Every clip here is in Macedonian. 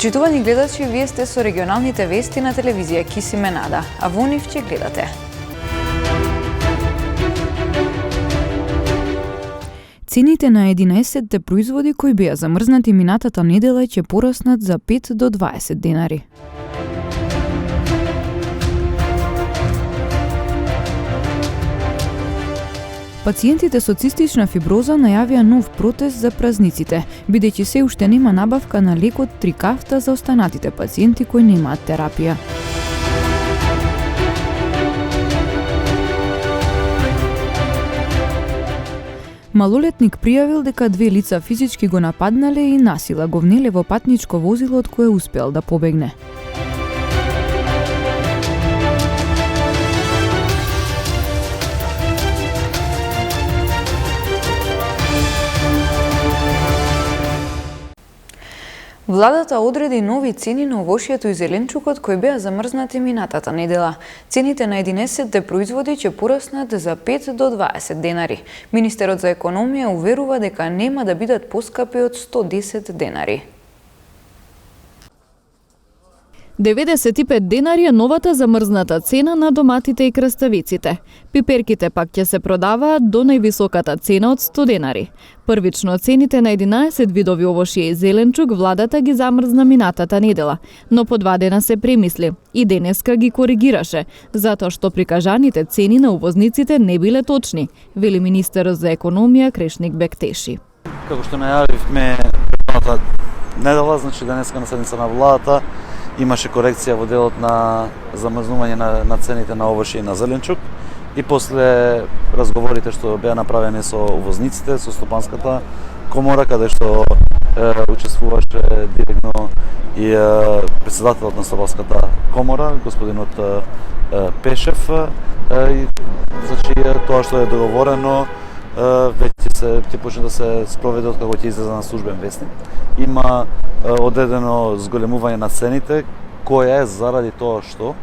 Почитувани гледачи, вие сте со регионалните вести на телевизија Кисименада, а во нив ќе гледате. Цените на 11 производи кои беа замрзнати минатата недела ќе пораснат за 5 до 20 денари. Пациентите со цистична фиброза најавија нов протест за празниците, бидејќи се уште нема набавка на лекот Трикафта за останатите пациенти кои немаат терапија. Малолетник пријавил дека две лица физички го нападнале и насила го внеле во патничко возило од кое успел да побегне. Владата одреди нови цени на овошјето и зеленчукот кои беа замрзнати минатата недела. Цените на 11 производи ќе пораснат за 5 до 20 денари. Министерот за економија уверува дека нема да бидат поскапи од 110 денари. 95 денари е новата замрзната цена на доматите и краставиците. Пиперките пак ќе се продаваат до највисоката цена од 100 денари. Првично цените на 11 видови овошје и зеленчук владата ги замрзна минатата недела, но по 2 дена се премисли и денеска ги коригираше, затоа што прикажаните цени на увозниците не биле точни, вели министерот за економија Крешник Бектеши. Како што најавивме минатата недела, значи денеска на седница на владата имаше корекција во делот на замрзнување на цените на овошје и на зеленчук и после разговорите што беа направени со увозниците, со Стопанската комора, каде што учествуваше директно и претседателот на Стопанската комора, господинот Пешев, значи тоа што е договорено веќе ќе почне да се спроведе од како ќе излезе на службен вестник. Има одредено зголемување на цените, која е заради тоа што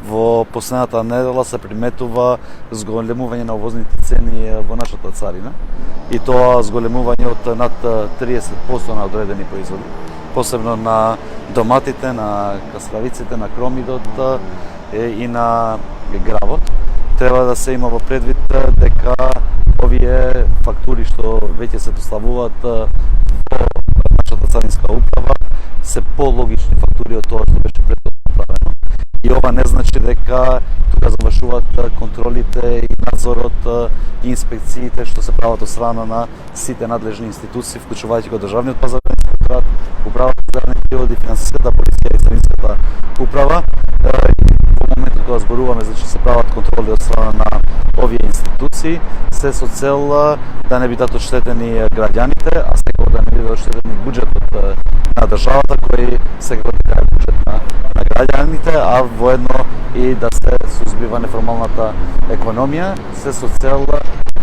во последната недела се приметува зголемување на увозните цени во нашата царина и тоа зголемување од над 30% на одредени производи, посебно на доматите, на каставиците, на кромидот и на гравот. Треба да се има во предвид дека овие фактури што веќе се доставуваат во нашата царинска управа се пологични фактури од тоа што беше предоставено. И ова не значи дека тука завршуваат контролите и надзорот и инспекциите што се прават од страна на сите надлежни институции, вклучувајќи го Државниот пазарен инспекторат, Управата за јавни приходи, Финансиската полиција и Царинската управа. Во моментот кога зборуваме, значи се прават контроли од страна на овие институции, се со цел да не бидат оштетени граѓаните, а секако да не биде оштетени буџетот на државата, кој секако така е буџет на граѓаните, а воедно и да се сузбива неформалната економија, се со цел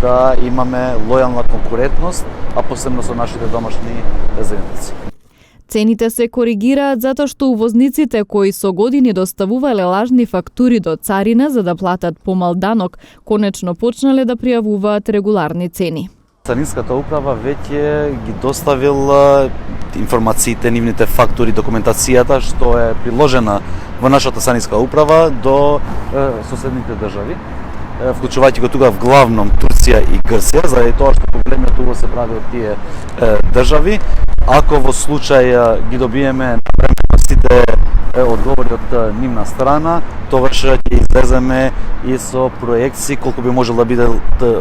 да имаме лојална конкурентност, а посебно со нашите домашни заедници. Цените се коригираат затоа што увозниците кои со години доставувале лажни фактури до царина за да платат помал данок, конечно почнале да пријавуваат регуларни цени. Царинската управа веќе ги доставил информациите, нивните фактури, документацијата што е приложена во нашата царинска управа до соседните држави, вклучувајќи го тука главном Турција и Грција, заради тоа што проблемот уво се прави од тие држави. Ако во случај ги добиеме навремено сите одговори од нивна страна, тогаш ќе излеземе и со проекции колку би можел да биде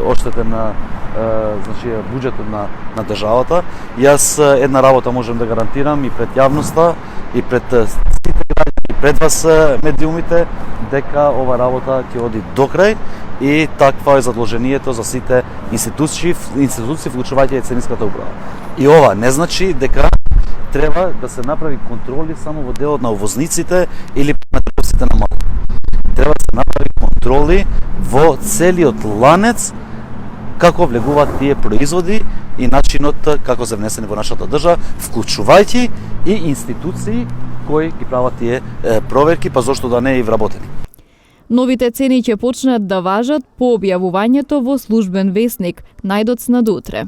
оштетен значи буџетот на државата. Јас една работа можам да гарантирам и пред јавноста, и пред сите граѓани, и пред вас медиумите, дека ова работа ќе оди до крај и таква е задолжението за сите институции, вклучувајќи и Царинската управа. И ова не значи дека треба да се направи контроли само во делот на увозниците или на трговците на мало. Треба да се направи контроли во целиот ланец како влегуваат тие производи и начинот како се внесени во нашата држава, вклучувајќи и институции кои ги прават тие проверки, па зошто да не и вработени. Новите цени ќе почнат да важат по објавувањето во службен весник најдоцна до утре.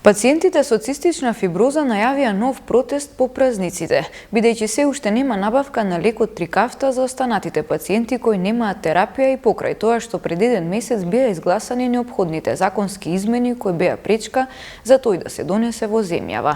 Пациентите со цистична фиброза најавија нов протест по празниците, бидејќи се уште нема набавка на лекот Трикафта за останатите пациенти кои немаат терапија и покрај тоа што пред еден месец беа изгласани неопходните законски измени кои беа пречка за тој да се донесе во земјава.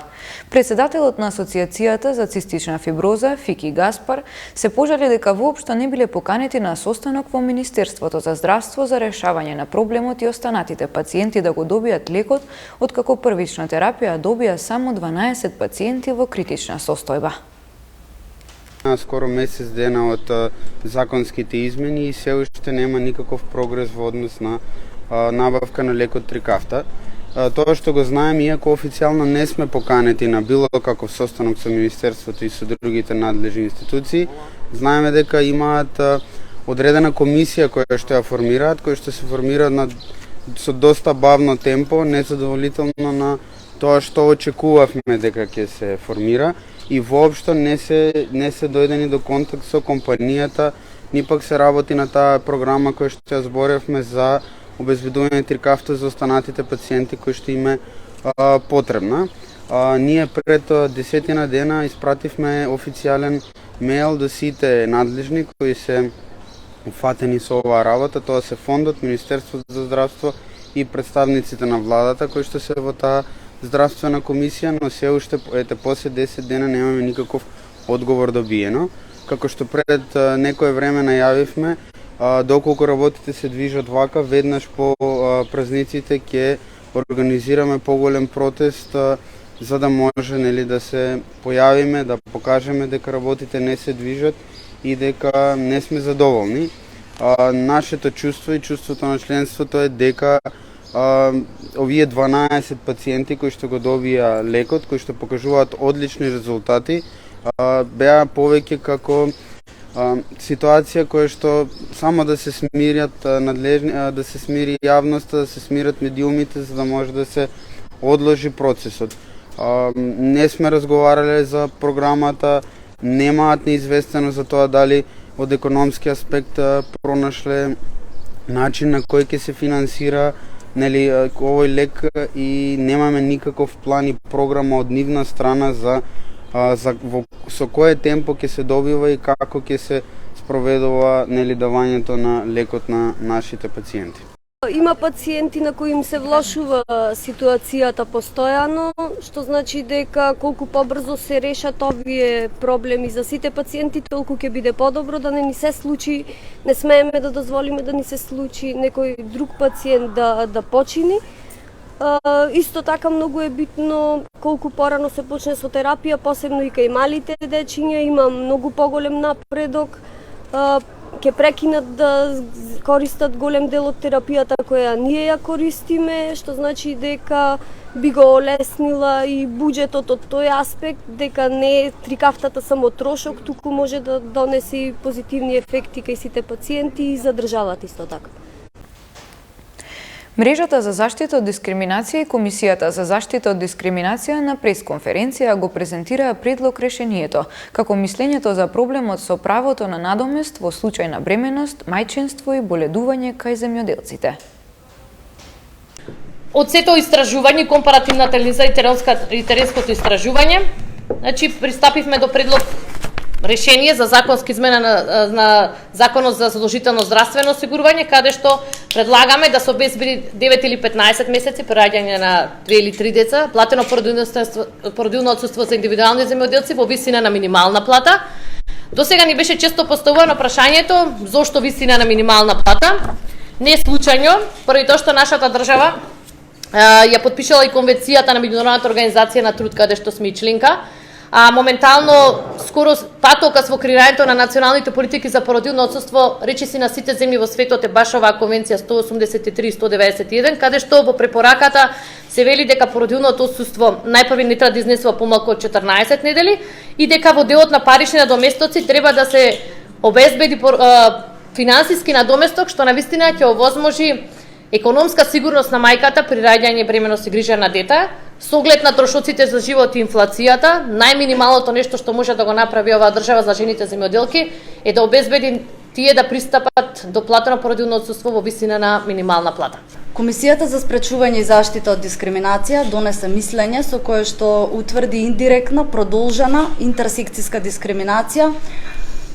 Председателот на Асоциацијата за цистична фиброза, Фики Гаспар, се пожали дека воопшто не биле поканети на состанок во Министерството за здравство за решавање на проблемот и останатите пациенти да го добијат лекот, откако првична терапија добија само 12 пациенти во критична состојба. Скоро месец дена од законските измени и се уште нема никаков прогрес во однос на набавка на лекот Трикафта. Тоа што го знаем, иако официјално не сме поканети на било каков состанок со Министерството и со другите надлежни институции, знаеме дека имаат одредена комисија која што ја формираат, која што се формира со доста бавно темпо, незадоволително на тоа што очекувавме дека ќе се формира и воопшто не се дојдени до контакт со компанијата, ни пак се работи на таа програма која што ја зборевме за обезбедување Трикафта за останатите пациенти кои што им е потребна. Ние пред 10 дена испративме официјален мејл до сите надлежни кои се уфатени со оваа работа, тоа се фондот, Министерството за здравство и представниците на владата кои што се во таа здравствена комисија, но се уште после 10 дена немаме никаков одговор добиено. Како што пред некое време најавивме, доколку работите се движат вака, веднаш по празниците ќе организираме поголем протест за да може да се појавиме, да покажеме дека работите не се движат и дека не сме задоволни. Нашето чувство и чувството на членството е дека овие 12 пациенти кои што го добија лекот, кои што покажуваат одлични резултати, беа повеќе како ситуација која што само да се смират надлежни, да се смири јавноста, да се смират медиумите за да може да се одложи процесот. Не сме разговарале за програмата, немаат неизвестено за тоа дали од економски аспект пронашле начин на кој ќе се финансира овој лек и немаме никаков план и програма од нивна страна за со кое темпо ќе се добива и како ќе се спроведува давањето на лекот на нашите пациенти. Има пациенти на кои им се влошува ситуацијата постојано, што значи дека колку побрзо се решат овие проблеми за сите пациенти, толку ќе биде подобро да не ни се случи, не смееме да дозволиме да ни се случи некој друг пациент да почини. Исто така многу е битно колку порано се почне со терапија, посебно и кај малите дечиња, има многу поголем напредок. Ќе прекинат да користат голем дел од терапијата која ние ја користиме, што значи дека би го олеснила и буџетот од тој аспект, дека не е Трикафтата само трошок, туку може да донесе и позитивни ефекти кај сите пациенти и за државата исто така. Мрежата за заштита од дискриминација и Комисијата за заштита од дискриминација на пресконференција го презентираа предлог решението, како мислењето за проблемот со правото на надомест во случај на бременост, мајчинство и боледување кај земјоделците. Од сето истражување, компаративната анализа и теренското истражување, пристапивме до предлог решение за законска измена на Законот за задолжително здравствено осигурување, каде што предлагаме да се обезбеди 9 или 15 месеци при раѓање на 2 или 3 деца, платено породилно отсуство за индивидуални земјоделци во висина на минимална плата. До сега ни беше често поставувано прашањето зошто висина на минимална плата. Не е случајно, поради тоа што нашата држава ја потпишала и конвенцијата на Меѓународната организација на труд, каде што сме и членка. Моментално, скоро патокас во креирањето на националните политики за породилно отсуство, речиси на сите земји во светот е баш оваа конвенција 183 и 191, каде што во препораката се вели дека породилното отсуство најпрви не треба да изнесува помалку од 14 недели и дека во делот на парични надоместоци треба да се обезбеди финансиски надоместок, што навистина ќе овозможи економска сигурност на мајката при раѓање, бременост и грижа на дете, со оглед на трошоците за живот и инфлацијата. Најминималното нешто што може да го направи оваа држава за жените земјоделки е да обезбеди тие да пристапат до платено породилно отсуство во висина на минимална плата. Комисијата за спречување и заштита од дискриминација донесе мислење со кое што утврди индиректна, продолжена интерсекцијска дискриминација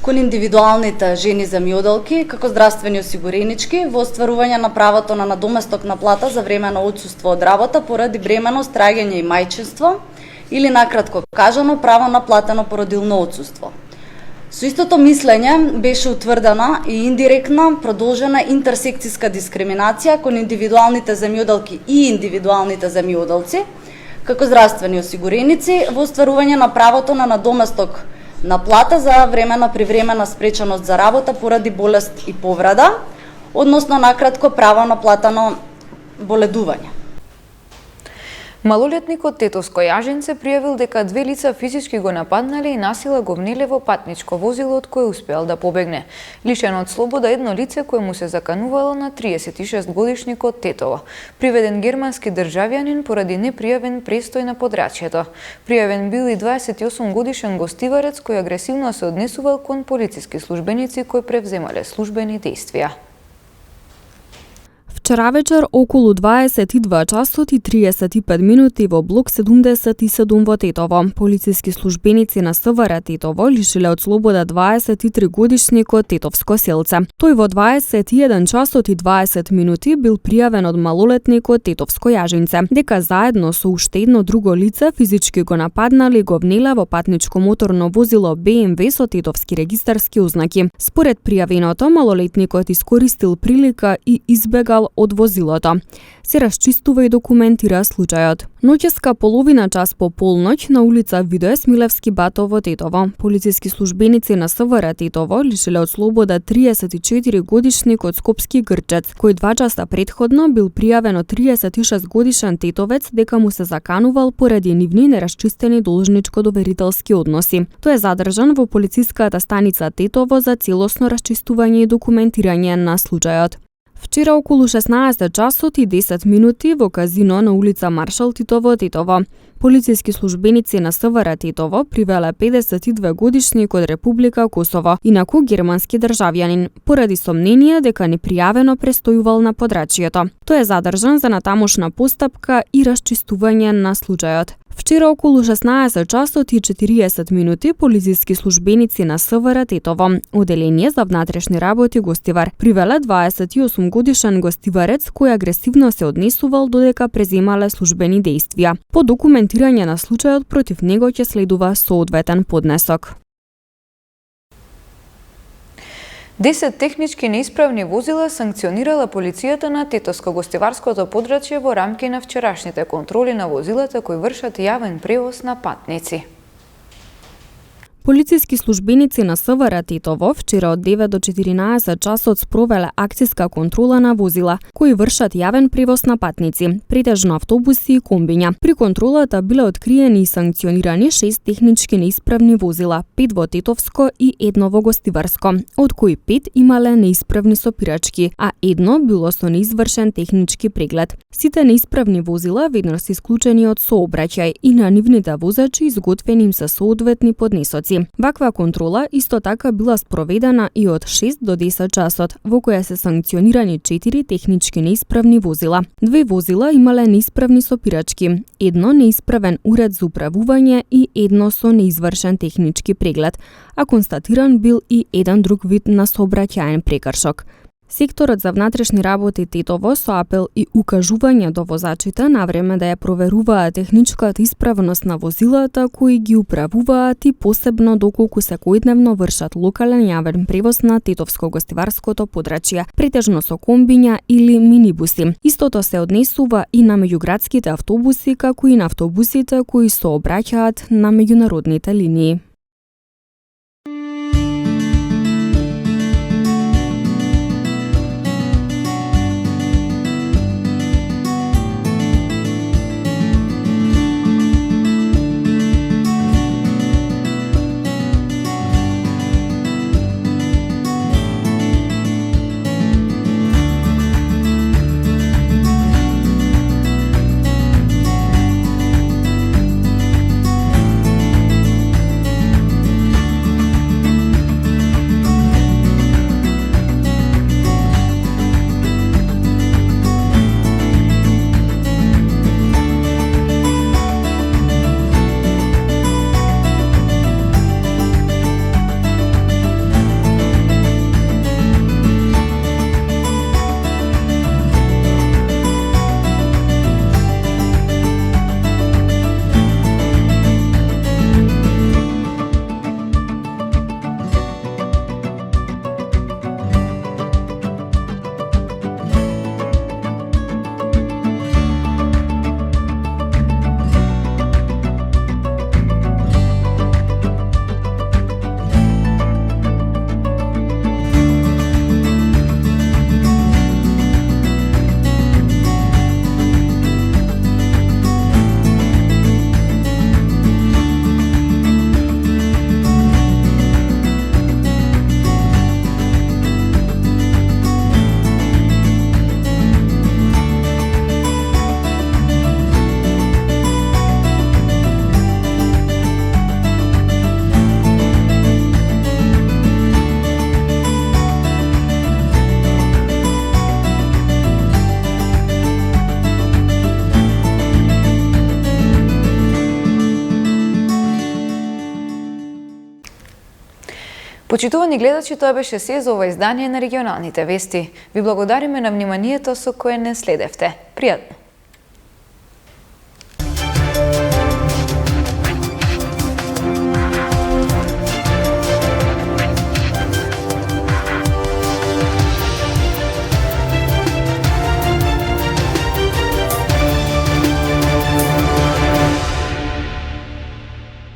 кон индивидуалните жени земјоделки како здравствени осигуренички во остварување на правото на надоместок на плата за време на отсуство од работа поради бременост, раѓање и мајчинство или накратко кажано право на платено породилно отсуство. Со истото мислење беше утврдена и индиректна, продолжена интерсекцијска дискриминација кон индивидуалните земјоделки и индивидуалните земјоделци како здравствени осигуреници во остварување на правото на надоместок на плата за време на привремена спреченост за работа поради болест и повреда, односно накратко право на платено боледување. Малолетникот Тетовско Јаженце пријавил дека две лица физички го нападнале и насила го внеле во патничко возило од кое успеал да побегне. Лишено од слобода едно лице кое му се заканувало на 36 годишникот Тетово. Приведен германски државјанин поради непријавен престој на подрачјето. Пријавен бил и 28 годишен гостиварец кој агресивно се однесувал кон полициски службеници кои превземале службени дејствија. Вчера вечер околу 22 часот и 35 минути во блок 77 во Тетово, полициски службеници на СВР Тетово лишиле од слобода 23 годишникот Тетовско селце. Тој во 21 часот и 20 минути бил пријавен од малолетникот Тетовско Јаженце, дека заедно со уште едно друго лице физички го нападнали и го внеле во патничко моторно возило БМВ со тетовски регистарски ознаки. Според пријавеното, малолетникот искористил прилика и избегал од возилото. Се расчистува и документира случајот. Ноќеска половина час по полноќ на улица Видое Смилевски Бато во Тетово, полициски службеници на СВР Тетово лишиле од слобода 34 годишникот Скопски Грчец, кој 2 часа претходно бил пријавен од 36 годишен тетовец дека му се заканувал поради нивни нерасчистени должничко-доверителски односи. Тој е задржан во полициската станица Тетово за целосно расчистување и документирање на случајот. Вчера околу 16 часот и 10 минути во казино на улица Маршал Титово, Тетово, полициски службеници на СВР Тетово привеле 52 годишник од Република Косово, инаку германски државјанин, поради сомнение дека непријавено престојувал на подрачјето. Тој е задржан за натамошна постапка и расчистување на случајот. Вчера околу 16 часот и 40 минути полициски службеници на СВР Тетово, оделение за внатрешни работи Гостивар, привеле 28 годишен гостиварец кој агресивно се однесувал додека преземале службени дејствија. По документирање на случајот против него ќе следува соодветен поднесок. 10 технички неисправни возила санкционирала полицијата на Тетовско-гостиварското подрачје во рамки на вчерашните контроли на возилата кои вршат јавен превоз на патници. Полициски службеници на СВР Тетово вчера од 9 до 14 часот спровеле акцијска контрола на возила кои вршат јавен превоз на патници, претежно автобуси и комбиња. При контролата биле откриени и санкционирани 6 технички неисправни возила, 5 во Тетовско и 1 во Гостиварско, од кои 5 имале неисправни сопирачки, а 1 било со неизвршен технички преглед. Сите неисправни возила веднаш се исклучени од сообраќај и на нивните возачи изготвени им се соодветни поднесоци. Ваква контрола исто така била спроведена и од 6 до 10 часот, во која се санкционирани 4 технички неисправни возила. 2 возила имале неисправни сопирачки, 1 неисправен уред за управување и 1 со неизвршен технички преглед, а констатиран бил и еден друг вид на сообраќаен прекршок. Секторот за внатрешни работи Тетово со апел и укажување до возачите на време да ја проверуваат техничката исправност на возилата кои ги управуваат и посебно доколку секојдневно вршат локален јавен превоз на Тетовско-гостиварското подрачје, претежно со комбиња или минибуси. Истото се однесува и на меѓуградските автобуси, како и на автобусите кои сообраќаат на меѓународните линии. Почитувани гледачи, тоа беше се за ова издание на регионалните вести. Ви благодариме на вниманието со кое не следевте. Пријатно!